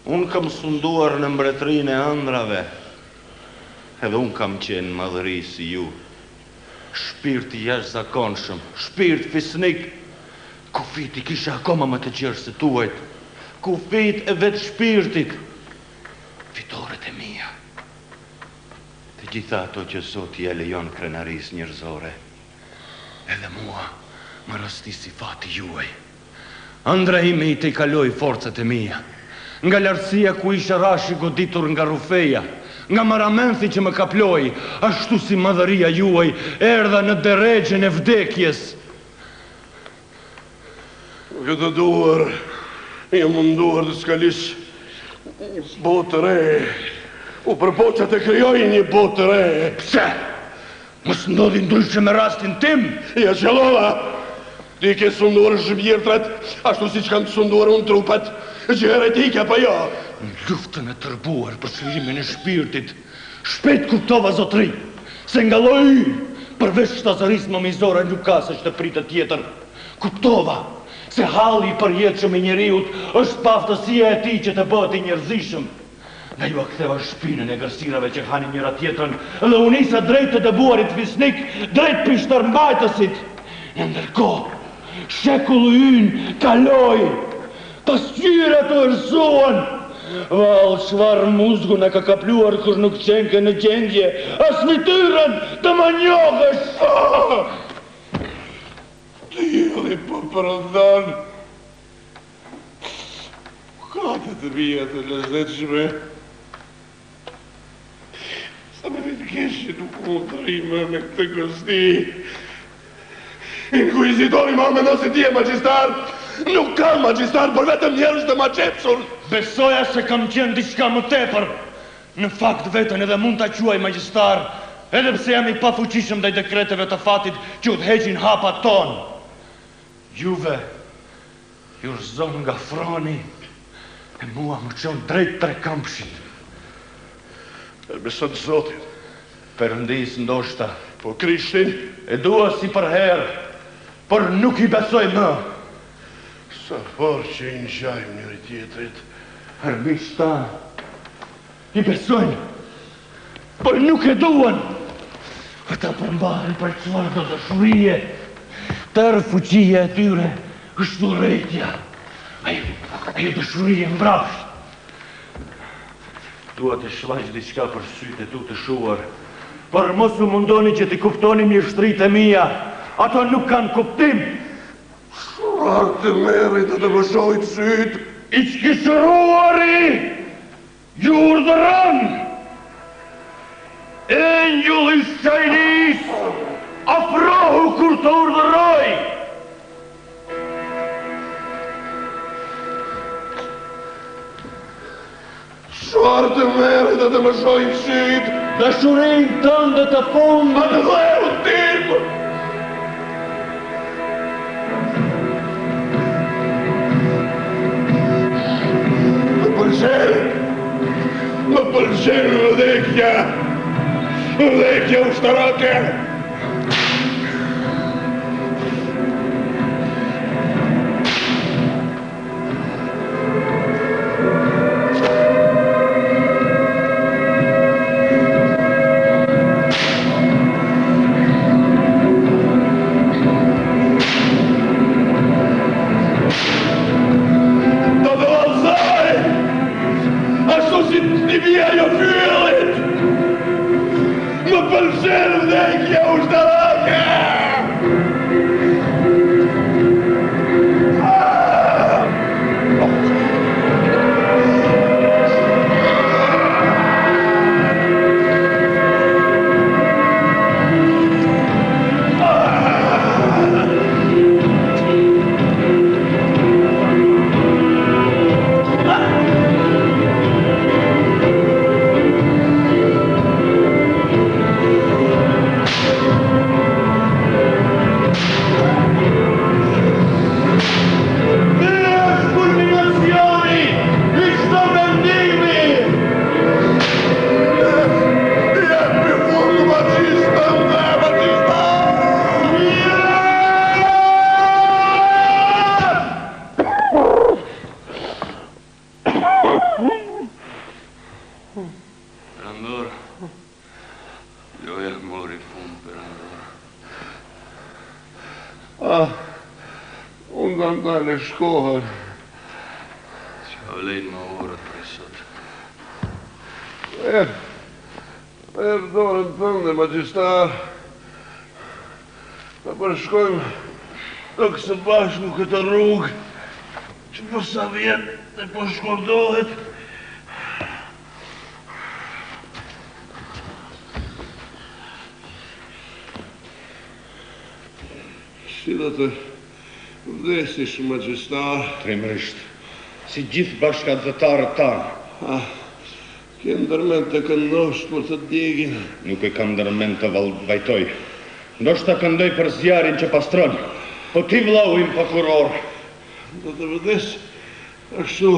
Speaker 10: unë kam sunduar në mbretërinë e ëndrave, edhe unë kam qenë madhëri si ju. Shpirti jashtëzakonshëm, shpirt fisnik, kufit i kisha akoma më të gjerë se tuajt, kufit e vetë shpirtit, fitoret e mia. Të gjitha ato që Zoti ja lejon krenaris njerëzore, edhe mua më rastisi fati juaj.
Speaker 9: Ëndra ime i të i kaloi forcat e mia, nga lartësia ku isha rashi goditur nga rufeja, nga maramenthi që më kaploi, ashtu si madhëria juaj erdha në deregjen e vdekjes.
Speaker 1: Këtë duar, jam munduar të skalish një botë të re, u përpoqa të kryoj një botë të re.
Speaker 9: Pse? Mos ndodhi ndryshe me rastin tim?
Speaker 1: Ja qëllova, ti ke sunduar shëbjertrat, ashtu si që kam të sunduar unë trupat, që heretike, apo jo?
Speaker 9: Në luftën e tërbuar për shërimin e shpirtit, shpejt kuptova zotri, se nga lloji përveç shtazërisë më mizore nuk ka se që të pritë tjetër. Kuptova se halli i përjetshëm i njeriut është paftësia e tij që të bëhet i njerëzishëm. Dhe ju a ktheva shpinën e gërsirave që hanin njëra tjetrën dhe u nisa drejt të dëbuarit fisnik, drejt pishtërmbajtësit. E ndërkohë, shekulli ynë kaloi, pasqyrat u erësuan. Val, çfarë muzgu na ka kapluar kur nuk qenke në gjendje, as fytyrën të më njohësh.
Speaker 1: Dielli po përndan. Katët të mija të lezetshme. Sa me vetë keshë nuk mund të rime me këtë kërsti. Inkuizitori ma me nëse ti e magjistar, nuk kam magjistar, por vetëm njerëz të ma qepsur.
Speaker 9: Besoja se kam qenë diçka më tepër. Në fakt vetën edhe mund ta quaj magjistar, edhe pse jam i pafuqishëm ndaj dekreteve të fatit që u heqin hapat tonë. Juve, ju rëzon nga froni, e mua më qënë drejt Trekëmbshit.
Speaker 1: E beson Zotin.
Speaker 9: Perëndis ndoshta.
Speaker 1: Po Krishtin?
Speaker 9: E dua si për herë, por nuk i besoj më.
Speaker 1: Sa forë që i ngjajmë njëri tjetrit.
Speaker 9: Armiqtë tanë i besojnë, por nuk e duan. Ata përmbahen për çfarë do dashurie. Tërë fuqia e tyre është urrejtja. Ajo dashurie mbrapsht. Dua të shfaq diçka për sytë e tu të shuar, por mos u mundoni që t'i kuptoni mjeshtritë e mia. Ato nuk kanë kuptim.
Speaker 1: Çfarë të merrit të më shohit sytë?
Speaker 9: I qkishëruari ju urdhëron. Engjulli i Shajnis afrohu kur të urdhëroj.
Speaker 1: Çfarë të merrit të më shohit sytë?
Speaker 9: Dashurinë tënde të fundit.
Speaker 1: Atë dheu tim! Më pëlqen vdekja ushtarake. Unë kam dalë shkohën.
Speaker 10: Që vlejnë më orët për sot.
Speaker 1: Erë dorën tënde, magjistar. Ta përshkojmë të kësë bashku këtë rrugë, që po sa vjen dhe po shkordohet. Si do të vdesish, magjistar?
Speaker 2: Trimërisht, si gjithë bashkëdhëtarët tanë.
Speaker 1: Ke ndërmend të këndosh për të djegin?
Speaker 2: Nuk e kam ndërmend të vajtoj. Ndoshta këndoj për zjarin që pastron, po ti vllau im prokuror.
Speaker 1: Do të vdes ashtu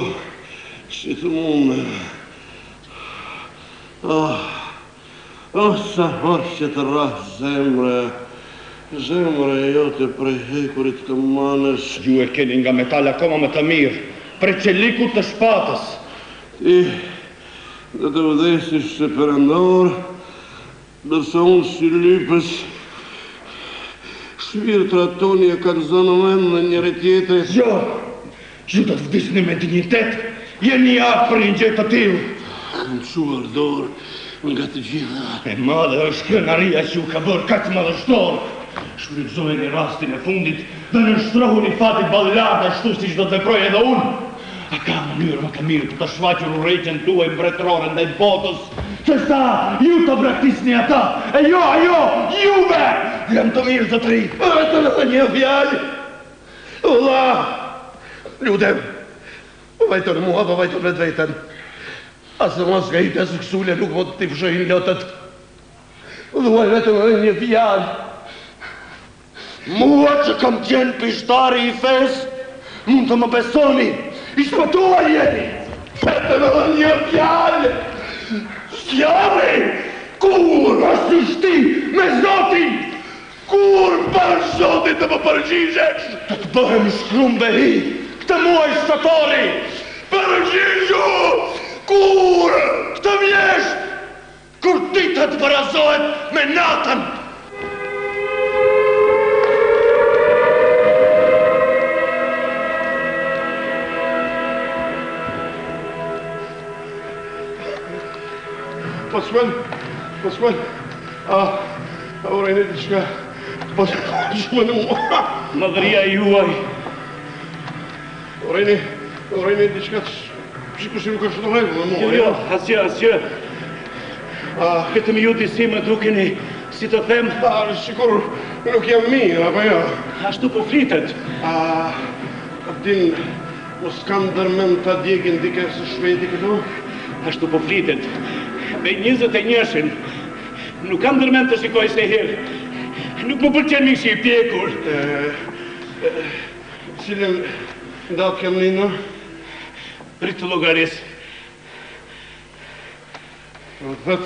Speaker 1: si të mundë. Sa hoqë të rrahë zemre. Zemre jote prej hekurit të manës.
Speaker 2: Ju e keni nga metal akoma më të mirë, prej qelikut të shpatës.
Speaker 1: Dhe të vdesish se perëndor, dërsa unë si lypës, shpirtrat toni e kallëzon mend në njëri tjetrit.
Speaker 9: Jo, ju do të vdisni me dignitet, jeni afër një gjë të tillë.
Speaker 1: Kam quar dorë nga të gjitha.
Speaker 9: E madhe është krenaria që ju ka bërë kaq madhështor. Shfrytëzojeni rastin e fundit dhe nënshtrohuni fatit ballarda ashtu siç do të veproj edhe unë. A ka mënyrë më të mirë për të shfaqur urrëtitjen tuaj mbretërore ndaj botës, se sa ju të braktisni ata, e jo ajo, juve! Jam të mirë zotëri.
Speaker 1: Vetëm edhe një fjalë. Vëlla, lutem, vajtoni mua, vajtoni vetveten. Asë mos nga i pesë kësule nuk po t'i fshojnë lotët. Dhuaj vetëm edhe një fjalë.
Speaker 9: Mua që kam qenë pishtari i fesë, mund të më besoni, i shpëtuar jeni.
Speaker 1: Vetëm edhe një fjalë.
Speaker 9: Sjari, kur ashtu shti me Zotin,
Speaker 1: Kur për Zotin të më përgjigjesh?
Speaker 9: të të bëhem shkrumbehi, këtë muaj shtatori.
Speaker 1: Përgjigju! Kur?
Speaker 9: Këtë vjesh, kur ditët barazohet me natën.
Speaker 1: Posmen, urejni diçka, posmen mua.
Speaker 3: Madhëria juaj.
Speaker 1: Urejni diçka që kush nuk është të rregull me mua.
Speaker 3: Jo, asgjë. Vetëm ju disi më dukeni, si të them,
Speaker 1: Sikur nuk jam mirë, apo jo?
Speaker 3: ashtu po flitet.
Speaker 1: Din, mos kam dërmend ta djegin dike së shpejti këtu?
Speaker 3: Ashtu po flitet. Me 21-shin. Nuk kam dërmend të shikoj se herë. Nuk më pëlqen mishi i pjekur.
Speaker 1: Cilën datë kem linë?
Speaker 3: Prit të llogaris.
Speaker 1: Do të thot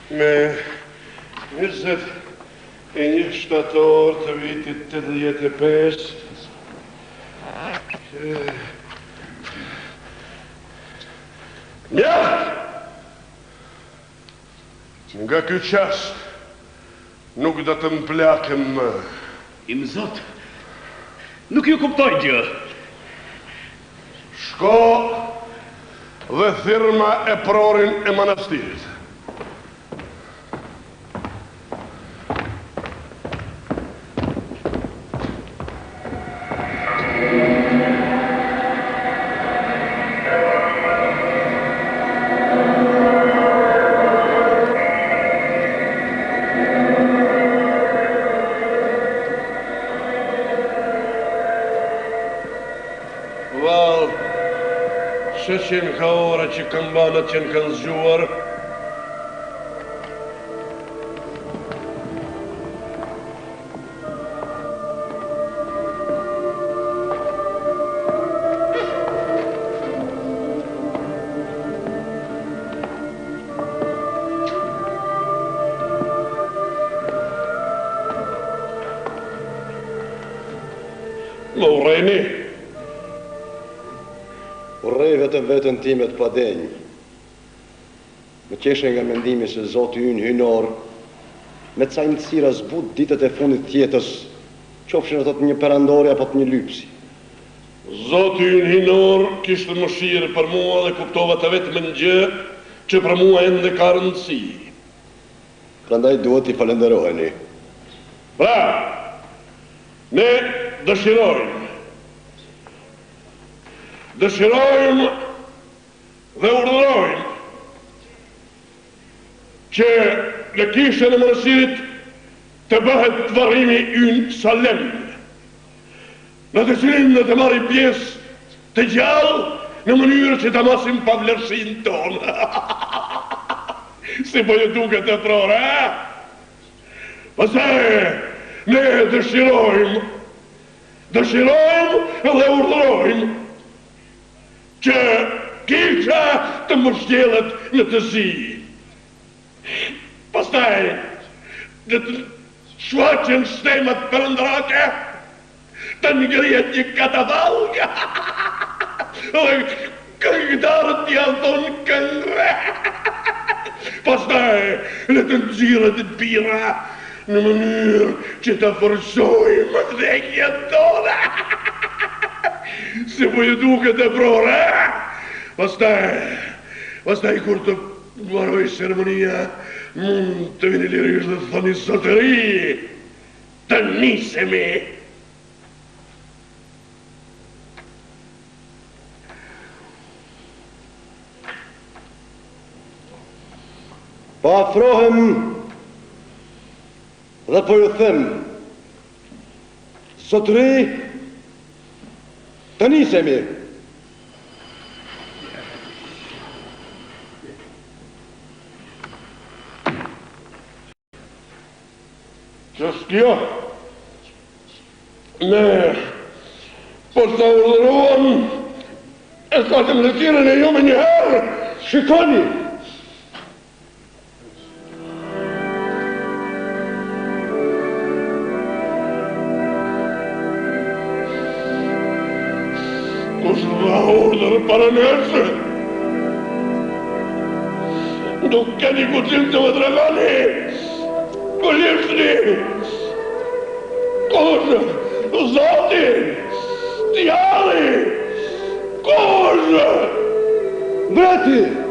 Speaker 1: me 21 shtator të vitit 85. Mjaft! Nga ky qast nuk do të mplakem më.
Speaker 3: Im Zot, nuk ju kuptoj gjë.
Speaker 1: Shko dhe thirma e prorin e manastirit. Qenë ka ora që kambanat që në kanë zgjuar. Më urrejni.
Speaker 2: Urrej vetën timet pa denjë. Më qeshe nga mendimi se Zoti ynë hynor, me ca imësira zbut ditët e fundit tjetës, qofshin ato të një perandori apo të një lypsi.
Speaker 1: Zoti ynë hynor kishte mëshirë për mua dhe kuptova të vetëm në gjë që për mua ende ka rëndësi.
Speaker 2: Prandaj duhet t'i falenderojeni.
Speaker 1: Pra, ne dëshirojmë dhe urdhërojmë që në kishën e Mërësirit të bëhet varrimi ynë salem, në të cilin në të marrim pjesë të gjallë në mënyrë që të masim pavlerësinë tonë. Si po ju duket e prora, pastaj ne dëshirojmë dhe urdhërojmë që kisha të mbështjellet në të zi. Pastaj dhe të shfaqen shtemat perëndrake, të ngrihet një katafalk dhe Këngëtarët janë thonë këngëve. Pastaj, le të nxirret bira në mënyrë që të forcojmë vdekjen tonë. Se po ju duket e prore. Pastaj kur të mbaroj ceremonia, mund të vini lirisht dhe thoni zotëri, të nisemi.
Speaker 2: Po afrohem dhe po ju them, zotëri, të nisemi.
Speaker 1: Qështë kjo? Ne, po të urdhëruam, e s'katëm lëtirën e ju me njëherë.
Speaker 2: Shikoni!
Speaker 1: Kush dha urdhër para nërse? Nuk keni kutim të më dragani! Kolishni! Kush? Zoti! Djalli! Kush?
Speaker 2: Mbreti!